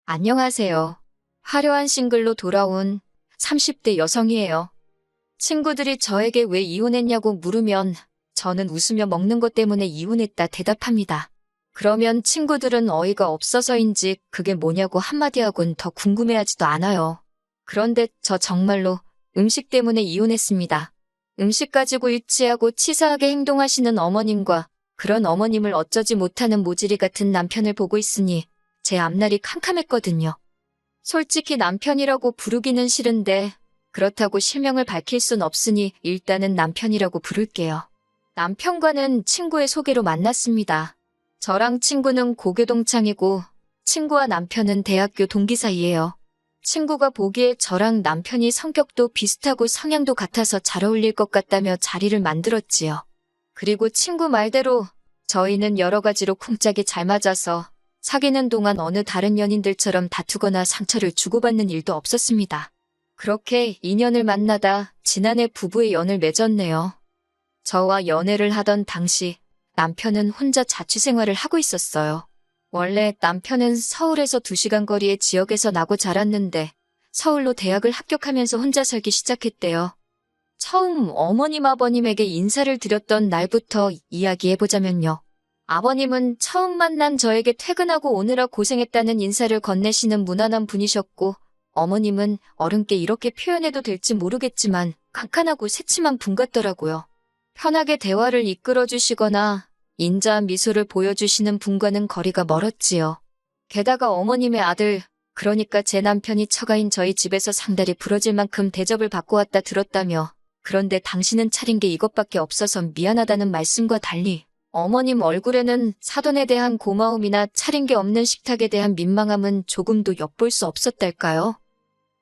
안녕하세요. 화려한 싱글로 돌아온 30대 여성이에요. 친구들이 저에게 왜 이혼했냐고 물으면 저는 웃으며 먹는 것 때문에 이혼했다 대답합니다. 그러면 친구들은 어이가 없어서인지 그게 뭐냐고 한마디 하곤 더 궁금해하지도 않아요. 그런데 저 정말로 음식 때문에 이혼했습니다. 음식 가지고 유치하고 치사하게 행동하시는 어머님과 그런 어머님을 어쩌지 못하는 모질이 같은 남편을 보고 있으니 제 앞날이 캄캄했거든요. 솔직히 남편이라고 부르기는 싫은데 그렇다고 실명을 밝힐 순 없으니 일단은 남편이라고 부를게요. 남편과는 친구의 소개로 만났습니다. 저랑 친구는 고교 동창이고 친구와 남편은 대학교 동기 사이예요. 친구가 보기에 저랑 남편이 성격도 비슷하고 성향도 같아서 잘 어울릴 것 같다며 자리를 만들었지요. 그리고 친구 말대로 저희는 여러 가지로 쿵짝이 잘 맞아서 사귀는 동안 어느 다른 연인들처럼 다투거나 상처를 주고받는 일도 없었습니다. 그렇게 인연을 만나다 지난해 부부의 연을 맺었네요. 저와 연애를 하던 당시 남편은 혼자 자취생활을 하고 있었어요. 원래 남편은 서울에서 2시간 거리의 지역에서 나고 자랐는데 서울로 대학을 합격하면서 혼자 살기 시작했대요. 처음 어머님 아버님에게 인사를 드렸던 날부터 이야기해보자면요. 아버님은 처음 만난 저에게 퇴근하고 오느라 고생했다는 인사를 건네시는 무난한 분이셨고 어머님은 어른께 이렇게 표현해도 될지 모르겠지만 깐깐하고 새침한 분 같더라고요. 편하게 대화를 이끌어주시거나 인자한 미소를 보여주시는 분과는 거리가 멀었지요. 게다가 어머님의 아들, 그러니까 제 남편이 처가인 저희 집에서 상다리 부러질 만큼 대접을 받고 왔다 들었다며 그런데 당신은 차린 게 이것밖에 없어서 미안하다는 말씀과 달리 어머님 얼굴에는 사돈에 대한 고마움이나 차린 게 없는 식탁에 대한 민망함은 조금도 엿볼 수 없었달까요?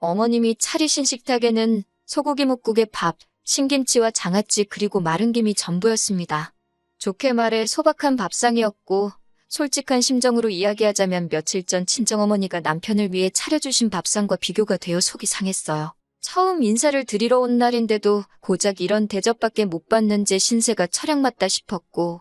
어머님이 차리신 식탁에는 소고기 묵국에 밥, 신김치와 장아찌 그리고 마른 김이 전부였습니다. 좋게 말해 소박한 밥상이었고 솔직한 심정으로 이야기하자면 며칠 전 친정어머니가 남편을 위해 차려주신 밥상과 비교가 되어 속이 상했어요. 처음 인사를 드리러 온 날인데도 고작 이런 대접밖에 못 받는 제 신세가 철량맞다 싶었고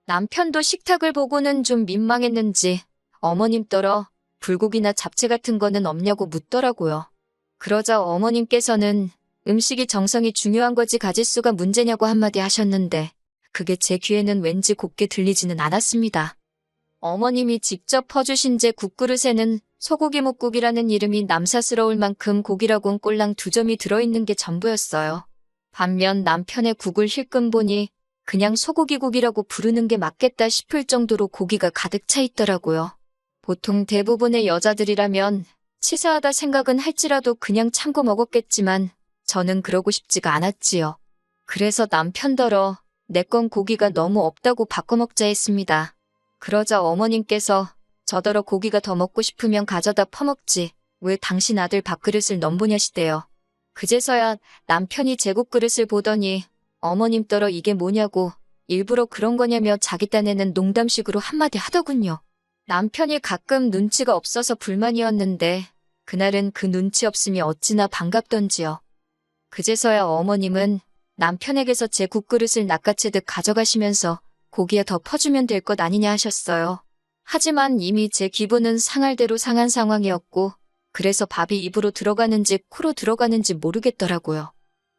남편도 식탁을 보고는 좀 민망했는지 어머님 떨어 불고기나 잡채 같은 거는 없냐고 묻더라고요. 그러자 어머님께서는 음식이 정성이 중요한 거지 가짓수가 문제냐고 한마디 하셨는데 그게 제 귀에는 왠지 곱게 들리지는 않았습니다. 어머님이 직접 퍼주신 제 국그릇에는 소고기 묵국이라는 이름이 남사스러울 만큼 고기라곤 꼴랑 2점이 들어있는 게 전부였어요. 반면 남편의 국을 힐끔 보니 그냥 소고기국이라고 부르는 게 맞겠다 싶을 정도로 고기가 가득 차 있더라고요. 보통 대부분의 여자들이라면 치사하다 생각은 할지라도 그냥 참고 먹었겠지만 저는 그러고 싶지가 않았지요. 그래서 남편더러 내 건 고기가 너무 없다고 바꿔 먹자 했습니다. 그러자 어머님께서 저더러 고기가 더 먹고 싶으면 가져다 퍼먹지 왜 당신 아들 밥그릇을 넘보냐시대요. 그제서야 남편이 제 국그릇을 보더니 어머님 떨어 이게 뭐냐고 일부러 그런 거냐며 자기 딴에는 농담식으로 한마디 하더군요. 남편이 가끔 눈치가 없어서 불만이었는데 그날은 그 눈치 없음이 어찌나 반갑던지요. 그제서야 어머님은 남편에게서 제 국그릇을 낚아채듯 가져가시면서 고기에 더 퍼주면 될 것 아니냐 하셨어요. 하지만 이미 제 기분은 상할 대로 상한 상황이었고 그래서 밥이 입으로 들어가는지 코로 들어가는지 모르겠더라고요.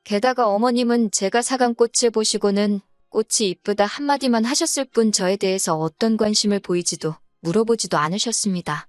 게다가 어머님은 제가 사간 꽃을 보시고는 꽃이 이쁘다 한마디만 하셨을 뿐 저에 대해서 어떤 관심을 보이지도 물어보지도 않으셨습니다.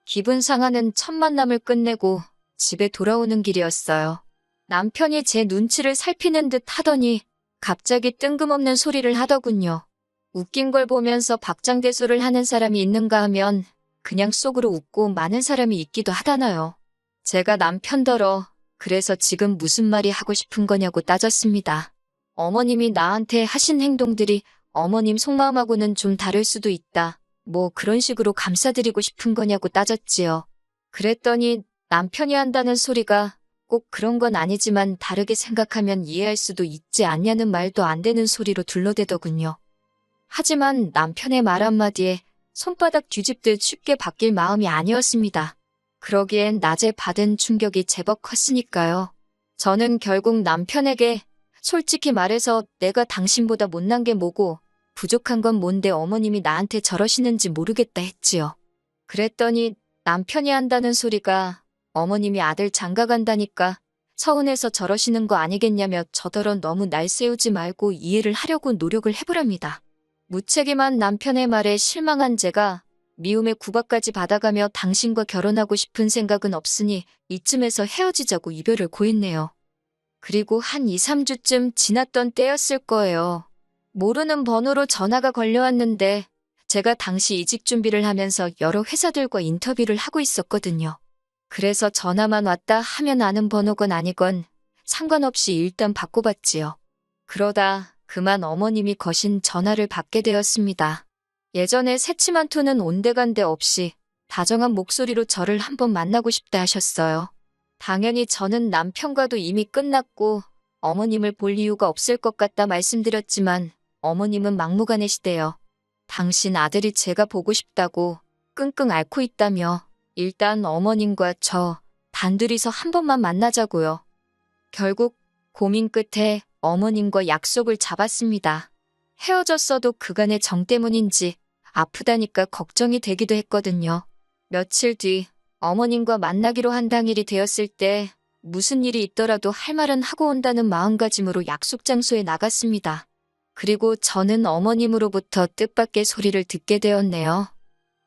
기분 상하는 첫 만남을 끝내고 집에 돌아오는 길이었어요. 남편이 제 눈치를 살피는 듯 하더니 갑자기 뜬금없는 소리를 하더군요. 웃긴 걸 보면서 박장대소를 하는 사람이 있는가 하면 그냥 속으로 웃고 마는 사람이 있기도 하다나요. 제가 남편더러 그래서 지금 무슨 말이 하고 싶은 거냐고 따졌습니다. 어머님이 나한테 하신 행동들이 어머님 속마음하고는 좀 다를 수도 있다. 뭐 그런 식으로 감싸드리고 싶은 거냐고 따졌지요. 그랬더니 남편이 한다는 소리가 꼭 그런 건 아니지만 다르게 생각하면 이해할 수도 있지 않냐는 말도 안 되는 소리로 둘러대더군요. 하지만 남편의 말 한마디에 손바닥 뒤집듯 쉽게 바뀔 마음이 아니었습니다. 그러기엔 낮에 받은 충격이 제법 컸으니까요. 저는 결국 남편에게 솔직히 말해서 내가 당신보다 못난 게 뭐고 부족한 건 뭔데 어머님이 나한테 저러시는지 모르겠다 했지요. 그랬더니 남편이 한다는 소리가 어머님이 아들 장가 간다니까 서운해서 저러시는 거 아니겠냐며 저더러 너무 날 세우지 말고 이해를 하려고 노력을 해보랍니다. 무책임한 남편의 말에 실망한 제가 미움의 구박까지 받아가며 당신과 결혼하고 싶은 생각은 없으니 이쯤에서 헤어지자고 이별을 고했네요. 그리고 한 2, 3주쯤 지났던 때였을 거예요. 모르는 번호로 전화가 걸려왔는데 제가 당시 이직 준비를 하면서 여러 회사들과 인터뷰를 하고 있었거든요. 그래서 전화만 왔다 하면 아는 번호건 아니건 상관없이 일단 받고받지요. 그러다 그만 어머님이 거신 전화를 받게 되었습니다. 예전에 새침한 톤은 온데간데 없이 다정한 목소리로 저를 한번 만나고 싶다 하셨어요. 당연히 저는 남편과도 이미 끝났고 어머님을 볼 이유가 없을 것 같다 말씀드렸지만 어머님은 막무가내시대요. 당신 아들이 제가 보고 싶다고 끙끙 앓고 있다며 일단 어머님과 저 단둘이서 한 번만 만나자고요. 결국 고민 끝에 어머님과 약속을 잡았습니다. 헤어졌어도 그간의 정 때문인지 아프다니까 걱정이 되기도 했거든요. 며칠 뒤 어머님과 만나기로 한 당일이 되었을 때 무슨 일이 있더라도 할 말은 하고 온다는 마음가짐으로 약속 장소에 나갔습니다. 그리고 저는 어머님으로부터 뜻밖의 소리를 듣게 되었네요.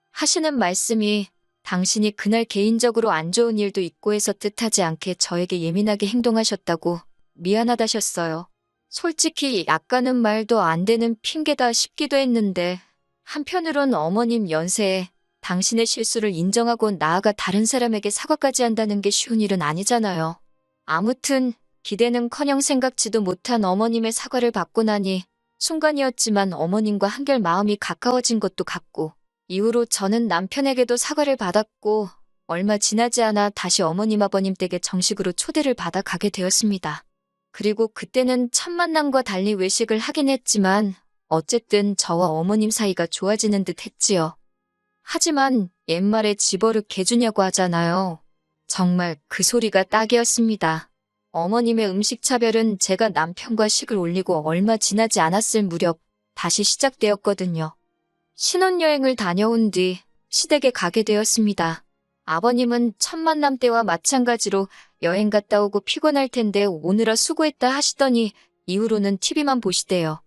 하시는 말씀이 당신이 그날 개인적으로 안 좋은 일도 있고 해서 뜻하지 않게 저에게 예민하게 행동하셨다고 미안하다셨어요. 솔직히 약간은 말도 안 되는 핑계다 싶기도 했는데 한편으론 어머님 연세에 당신의 실수를 인정하고 나아가 다른 사람에게 사과까지 한다는 게 쉬운 일은 아니잖아요. 아무튼 기대는커녕 생각지도 못한 어머님의 사과를 받고 나니 순간이었지만 어머님과 한결 마음이 가까워진 것도 같고 이후로 저는 남편에게도 사과를 받았고 얼마 지나지 않아 다시 어머님 아버님 댁에 정식으로 초대를 받아 가게 되었습니다. 그리고 그때는 첫 만남과 달리 외식을 하긴 했지만 어쨌든 저와 어머님 사이가 좋아지는 듯 했지요. 하지만 옛말에 집어릇 개주냐고 하잖아요. 정말 그 소리가 딱이었습니다. 어머님의 음식 차별은 제가 남편과 식을 올리고 얼마 지나지 않았을 무렵 다시 시작되었거든요. 신혼여행을 다녀온 뒤 시댁에 가게 되었습니다. 아버님은 첫 만남 때와 마찬가지로 여행 갔다 오고 피곤할 텐데 오느라 수고했다 하시더니 이후로는 TV만 보시대요.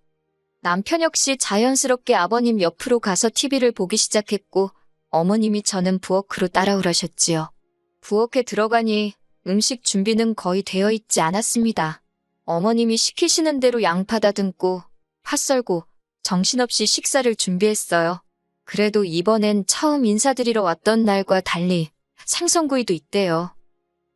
남편 역시 자연스럽게 아버님 옆으로 가서 TV를 보기 시작했고 어머님이 저는 부엌으로 따라오라셨지요. 부엌에 들어가니 음식 준비는 거의 되어 있지 않았습니다. 어머님이 시키시는 대로 양파 다듬고 파 썰고 정신없이 식사를 준비했어요. 그래도 이번엔 처음 인사드리러 왔던 날과 달리 생선구이도 있대요.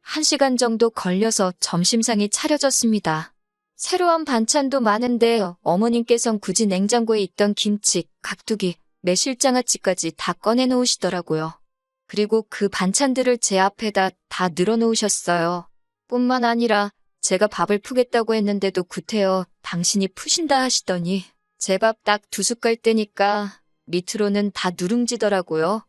1시간 정도 걸려서 점심상이 차려졌습니다. 새로운 반찬도 많은데 어머님께선 굳이 냉장고에 있던 김치, 깍두기, 매실장아찌까지 다 꺼내놓으시더라고요. 그리고 그 반찬들을 제 앞에다 다 늘어놓으셨어요. 뿐만 아니라 제가 밥을 푸겠다고 했는데도 구태여 당신이 푸신다 하시더니 제 밥 딱 2숟갈 떼니까 밑으로는 다 누룽지더라고요.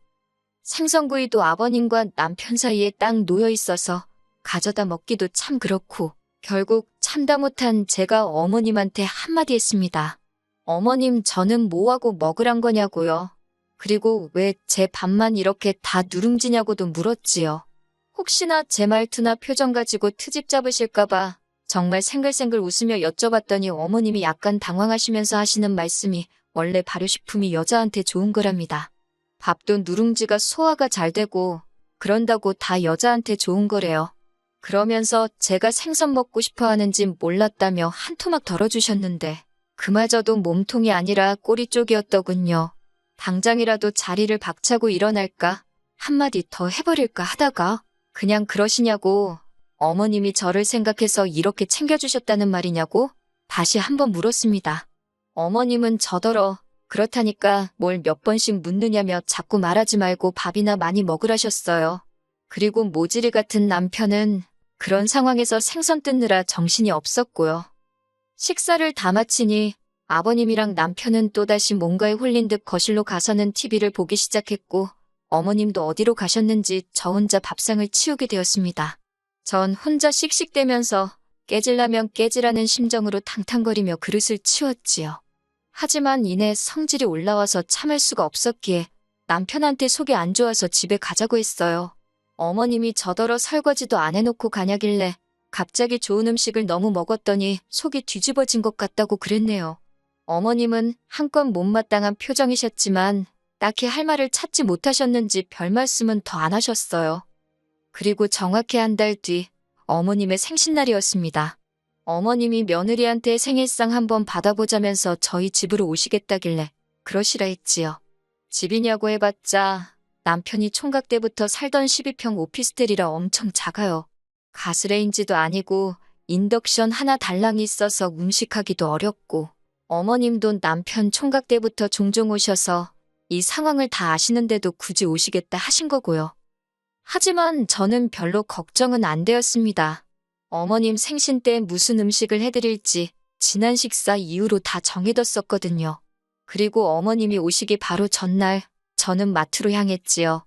생선구이도 아버님과 남편 사이에 딱 놓여 있어서 가져다 먹기도 참 그렇고 결국 참다 못한 제가 어머님한테 한마디 했습니다. 어머님 저는 뭐하고 먹으란 거냐고요. 그리고 왜 제 밥만 이렇게 다 누룽지냐고도 물었지요. 혹시나 제 말투나 표정 가지고 트집 잡으실까봐 정말 생글생글 웃으며 여쭤봤더니 어머님이 약간 당황하시면서 하시는 말씀이 원래 발효식품이 여자한테 좋은 거랍니다. 밥도 누룽지가 소화가 잘 되고 그런다고 다 여자한테 좋은 거래요. 그러면서 제가 생선 먹고 싶어 하는지 몰랐다며 한 토막 덜어주셨는데 그마저도 몸통이 아니라 꼬리 쪽이었더군요. 당장이라도 자리를 박차고 일어날까 한마디 더 해버릴까 하다가 그냥 그러시냐고 어머님이 저를 생각해서 이렇게 챙겨주셨다는 말이냐고 다시 한번 물었습니다. 어머님은 저더러 그렇다니까 뭘 몇 번씩 묻느냐며 자꾸 말하지 말고 밥이나 많이 먹으라셨어요. 그리고 모질이 같은 남편은 그런 상황에서 생선 뜯느라 정신이 없었고요. 식사를 다 마치니 아버님이랑 남편은 또다시 뭔가에 홀린 듯 거실로 가서는 TV를 보기 시작했고 어머님도 어디로 가셨는지 저 혼자 밥상을 치우게 되었습니다. 전 혼자 씩씩대면서 깨질라면 깨지라는 심정으로 탕탕거리며 그릇을 치웠지요. 하지만 이내 성질이 올라와서 참을 수가 없었기에 남편한테 속이 안 좋아서 집에 가자고 했어요. 어머님이 저더러 설거지도 안 해놓고 가냐길래 갑자기 좋은 음식을 너무 먹었더니 속이 뒤집어진 것 같다고 그랬네요. 어머님은 한껏 못마땅한 표정이셨지만 딱히 할 말을 찾지 못하셨는지 별 말씀은 더 안 하셨어요. 그리고 정확히 한 달 뒤 어머님의 생신날이었습니다. 어머님이 며느리한테 생일상 한번 받아보자면서 저희 집으로 오시겠다길래 그러시라 했지요. 집이냐고 해봤자 남편이 총각 때부터 살던 12평 오피스텔이라 엄청 작아요. 가스레인지도 아니고 인덕션 하나 달랑이 있어서 음식하기도 어렵고 어머님도 남편 총각 때부터 종종 오셔서 이 상황을 다 아시는데도 굳이 오시겠다 하신 거고요. 하지만 저는 별로 걱정은 안 되었습니다. 어머님 생신 때 무슨 음식을 해드릴지 지난 식사 이후로 다 정해뒀었거든요. 그리고 어머님이 오시기 바로 전날 저는 마트로 향했지요.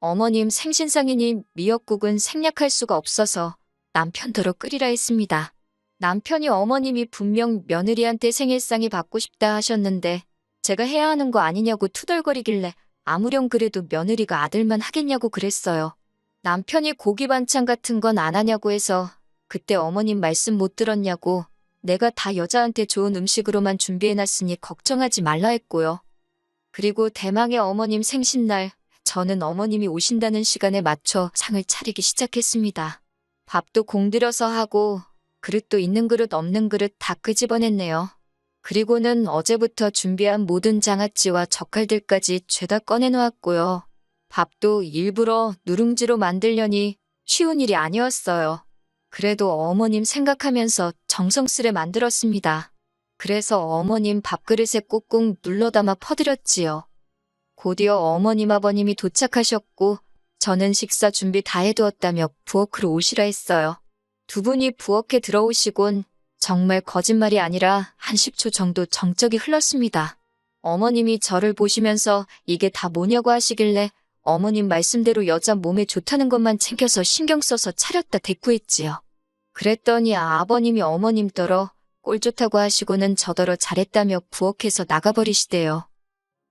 어머님 생신상이니 미역국은 생략할 수가 없어서 남편더러 끓이라 했습니다. 남편이 어머님이 분명 며느리한테 생일상이 받고 싶다 하셨는데 제가 해야 하는 거 아니냐고 투덜거리길래 아무렴 그래도 며느리가 아들만 하겠냐고 그랬어요. 남편이 고기 반찬 같은 건 안 하냐고 해서 그때 어머님 말씀 못 들었냐고 내가 다 여자한테 좋은 음식으로만 준비해놨으니 걱정하지 말라 했고요. 그리고 대망의 어머님 생신날 저는 어머님이 오신다는 시간에 맞춰 상을 차리기 시작했습니다. 밥도 공들여서 하고 그릇도 있는 그릇 없는 그릇 다 끄집어냈네요. 그리고는 어제부터 준비한 모든 장아찌와 젓갈들까지 죄다 꺼내놓았고요. 밥도 일부러 누룽지로 만들려니 쉬운 일이 아니었어요. 그래도 어머님 생각하면서 정성스레 만들었습니다. 그래서 어머님 밥그릇에 꾹꾹 눌러 담아 퍼드렸지요. 곧이어 어머님 아버님이 도착하셨고 저는 식사 준비 다 해두었다며 부엌으로 오시라 했어요. 두 분이 부엌에 들어오시곤 정말 거짓말이 아니라 한 10초 정도 정적이 흘렀습니다. 어머님이 저를 보시면서 이게 다 뭐냐고 하시길래 어머님 말씀대로 여자 몸에 좋다는 것만 챙겨서 신경 써서 차렸다 대꾸했지요. 그랬더니 아버님이 어머님더러 꼴 좋다고 하시고는 저더러 잘했다며 부엌에서 나가버리시대요.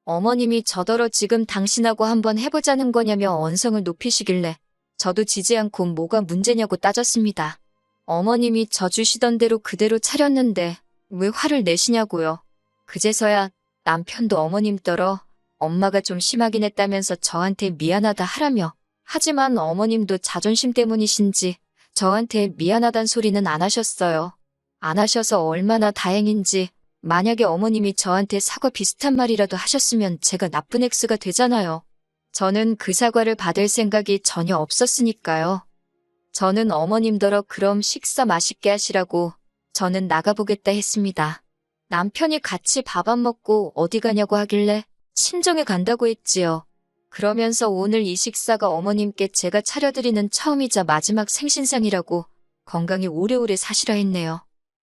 어머님이 저더러 지금 당신하고 한번 해보자는 거냐며 언성을 높이시길래 저도 지지 않고 뭐가 문제냐고 따졌습니다. 어머님이 져주시던 대로 그대로 차렸는데 왜 화를 내시냐고요. 그제서야 남편도 어머님더러 엄마가 좀 심하긴 했다면서 저한테 미안하다 하라며 하지만 어머님도 자존심 때문이신지 저한테 미안하단 소리는 안 하셨어요. 안 하셔서 얼마나 다행인지 만약에 어머님이 저한테 사과 비슷한 말이라도 하셨으면 제가 나쁜 X가 되잖아요. 저는 그 사과를 받을 생각이 전혀 없었으니까요. 저는 어머님더러 그럼 식사 맛있게 하시라고 저는 나가보겠다 했습니다. 남편이 같이 밥 안 먹고 어디 가냐고 하길래 친정에 간다고 했지요. 그러면서 오늘 이 식사가 어머님께 제가 차려드리는 처음이자 마지막 생신상이라고 건강히 오래오래 사시라 했네요.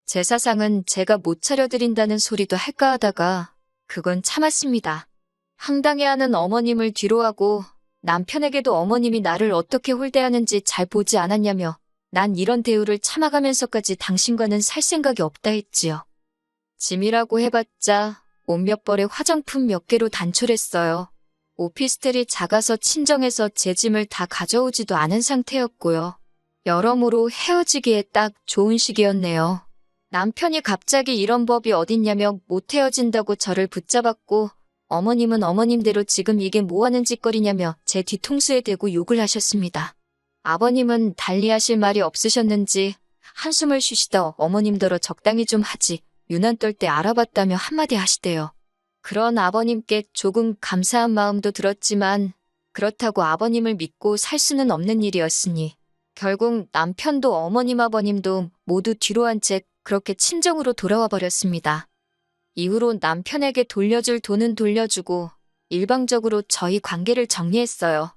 제사상은 제가 못 차려드린다는 소리도 할까 하다가 그건 참았습니다. 황당해하는 어머님을 뒤로하고 남편에게도 어머님이 나를 어떻게 홀대하는지 잘 보지 않았냐며 난 이런 대우를 참아가면서까지 당신과는 살 생각이 없다 했지요. 짐이라고 해봤자 옷 몇 벌에 화장품 몇 개로 단촐했어요. 오피스텔이 작아서 친정에서 제 짐을 다 가져오지도 않은 상태였고요. 여러모로 헤어지기에 딱 좋은 시기였네요. 남편이 갑자기 이런 법이 어딨냐며 못 헤어진다고 저를 붙잡았고 어머님은 어머님대로 지금 이게 뭐하는 짓거리냐며 제 뒤통수에 대고 욕을 하셨습니다. 아버님은 달리하실 말이 없으셨는지 한숨을 쉬시다 어머님더러 적당히 좀 하지 유난 떨 때 알아봤다며 한마디 하시대요. 그런 아버님께 조금 감사한 마음도 들었지만 그렇다고 아버님을 믿고 살 수는 없는 일이었으니 결국 남편도 어머님 아버님도 모두 뒤로 한 채 그렇게 친정으로 돌아와 버렸습니다. 이후로 남편에게 돌려줄 돈은 돌려주고 일방적으로 저희 관계를 정리했어요.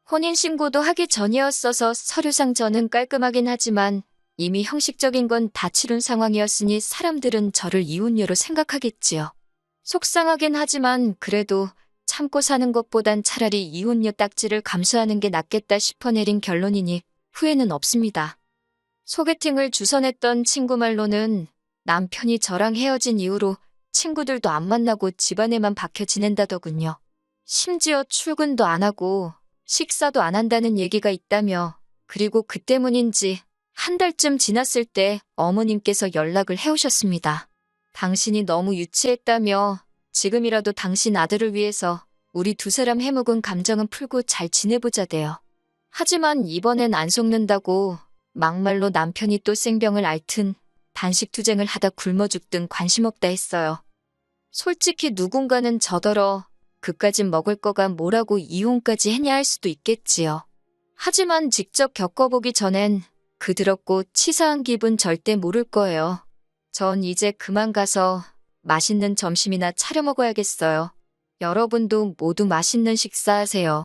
혼인신고도 하기 전이었어서 서류상 저는 깔끔하긴 하지만 이미 형식적인 건 다 치룬 상황이었으니 사람들은 저를 이혼녀로 생각하겠지요. 속상하긴 하지만 그래도 참고 사는 것보단 차라리 이혼녀 딱지를 감수하는 게 낫겠다 싶어 내린 결론이니 후회는 없습니다. 소개팅을 주선했던 친구 말로는 남편이 저랑 헤어진 이후로 친구들도 안 만나고 집안에만 박혀 지낸다더군요. 심지어 출근도 안 하고 식사도 안 한다는 얘기가 있다며, 그리고 그 때문인지 한 달쯤 지났을 때 어머님께서 연락을 해오셨습니다. 당신이 너무 유치했다며 지금이라도 당신 아들을 위해서 우리 두 사람 해묵은 감정은 풀고 잘 지내보자대요. 하지만 이번엔 안 속는다고 막말로 남편이 또 생병을 앓든 단식 투쟁을 하다 굶어 죽든 관심 없다 했어요. 솔직히 누군가는 저더러 그까진 먹을 거가 뭐라고 이혼까지 했냐 할 수도 있겠지요. 하지만 직접 겪어보기 전엔 그 더럽고 치사한 기분 절대 모를 거예요. 전 이제 그만 가서 맛있는 점심이나 차려 먹어야겠어요. 여러분도 모두 맛있는 식사하세요.